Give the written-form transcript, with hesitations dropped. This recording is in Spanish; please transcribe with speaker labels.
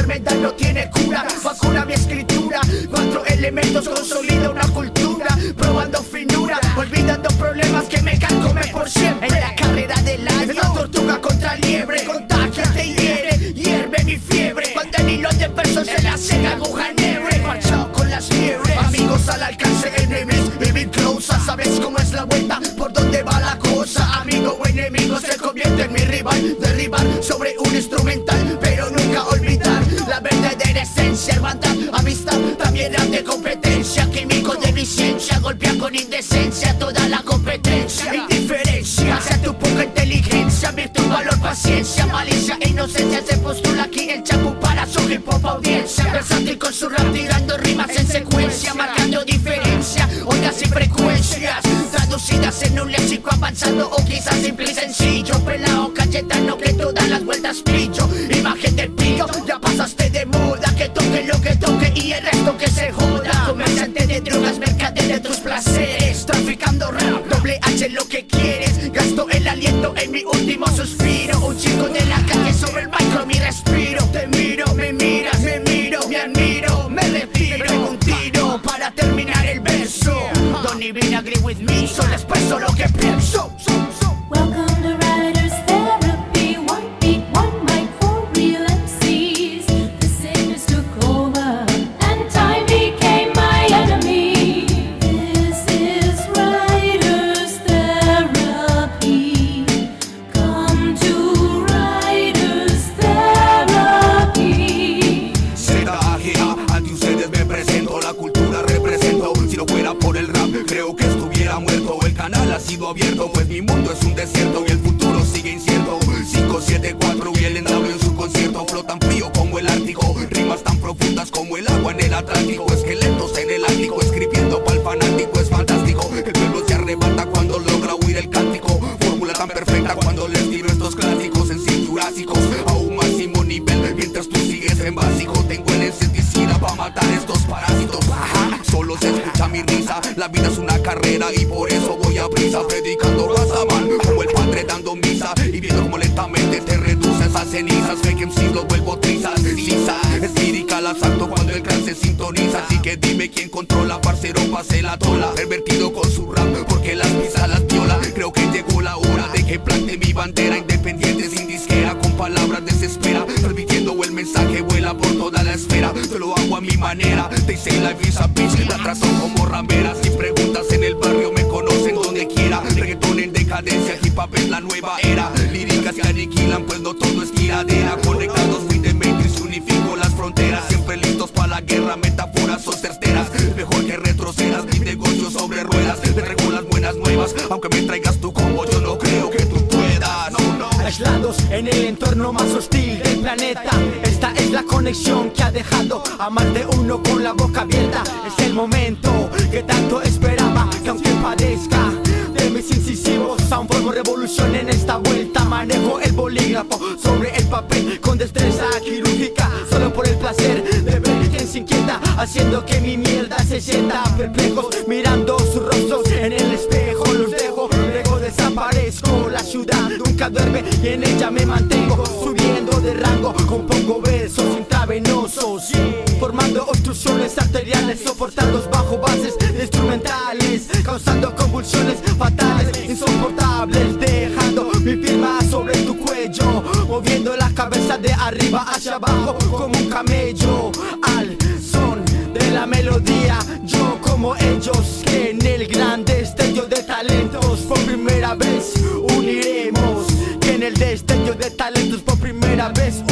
Speaker 1: enfermedad no tiene cura. Vacuna mi escritura, 4 elementos consolida una cultura. Probando finura, olvidando problemas que me carcomen por siempre. En la carrera del año, la tortuga contra liebre. Contagia, te hiere, hierve mi fiebre. Cuando el hilo de versos se la seca, aguja nebre. Marchado con las liebres, amigos al alcance, enemies, living closer. Sabes cómo es la vuelta, por dónde va la cosa. Amigo o enemigo se convierte en mi rival. Derribar sobre un instrumental, pero nunca olvidar la verdadera esencia. Hermandad, amistad, también era de competencia. Químico de mi ciencia, golpea con indecencia toda la competencia. Indiferencia hacia tu poca inteligencia, virtud, valor, paciencia, malicia e inocencia. Se postula aquí el chapu para su hip hop audiencia. Versátil con su rap tirando rimas en secuencia, marcando diferencia, ondas y frecuencias traducidas en un léxico avanzado o quizás simple y sencillo. Pelao Cayetano que todas las vueltas pillo. Imagen del pillo, ya pasaste de moda. Que toque lo que toque y el resto que se joda. Comerciante de drogas, mercader de tus placeres, traficando rap, doble H lo que quieres. Gasto el aliento en mi último suspiro. Un chico de la calle sobre el micro, mi respiro. Te miro, me miras, me miro, me admiro, me retiro. Pego un tiro para terminar el verso. Don't even agree with me, solo expreso lo que pienso.
Speaker 2: Welcome to Writer's Therapy. One beat, one mic for real MCs. The sickness took over and time became my enemy. This is Writer's Therapy. Come to Writer's Therapy.
Speaker 3: ZAGA, ante ustedes me presento. La cultura represento. Si no fuera por el rap, creo que estuviera muerto. El canal ha sido abierto, pues mi mundo es un desierto y el futuro sigue incierto. 574 y el endable en su concierto. Flotan frío como el Ártico, rimas tan profundas como el agua en el Atlántico. Esqueletos en el Ártico, escribiendo pa'l fanático. Es fantástico, el pueblo se arrebata cuando logra huir el cántico. Fórmula tan perfecta cuando les tiro estos clásicos en sí jurásicos. A un máximo nivel, mientras tú sigues en básico. Tengo el insecticida pa' matar estos parásitos. Ajá, solo se escucha mi risa. La vida es una carrera y por eso voy a prisa. Predicando Razaman como el padre dando misa. Y viendo como lentamente te reduces a cenizas. Fake MCs los vuelvo trizas. Lisa, es lírica la salto cuando el clan se sintoniza. Así que dime quién controla, parcero, pase la tola. Pervertido con su rap porque las pisas las viola. Creo que llegó la hora de que plante mi bandera. Independiente sin disquera, con palabras desespera. Transmitiendo el mensaje, vuela por toda la esfera. Yo lo hago a mi manera. They say life is a bitch, la trazo como rameras. Si preguntas en el barrio me conocen donde quiera. Reggaetón en decadencia, hip hop es la nueva era. Líricas que aniquilan, pues no todo es tiradera. Conectados firmemente y se unifico las fronteras. Siempre listos para la guerra, metáforas son certeras. Mejor que retrocedas, mi negocio sobre ruedas. Te traigo las buenas nuevas, aunque me traigas tu combo, yo no creo que tú puedas. No.
Speaker 1: Aislados en el entorno más hostil del planeta. Esta es la conexión que ha dejado a más de uno con la boca abierta. Es el momento que tanto esperaba, que aunque padezca de mis incisivos, aún formo revolución en esta vuelta. Manejo el bolígrafo sobre el papel con destreza quirúrgica, solo por el placer de ver quién se inquieta, haciendo que mi mierda se sienta. Perplejos mirando sus rostros en el espejo, los dejo, luego desaparezco. La ciudad nunca duerme y en ella me mantengo, subiendo de rango, compongo versos intravenosos, formando obstrucciones arteriales, soportando bajo bases instrumentales, causando convulsiones fatales, insoportables, dejando mi firma sobre tu cuello, moviendo la cabeza de arriba hacia abajo como un camello, al son de la melodía. Yo como ellos que en el gran destello de talentos por primera vez uniremos, que en el destello de talentos por primera vez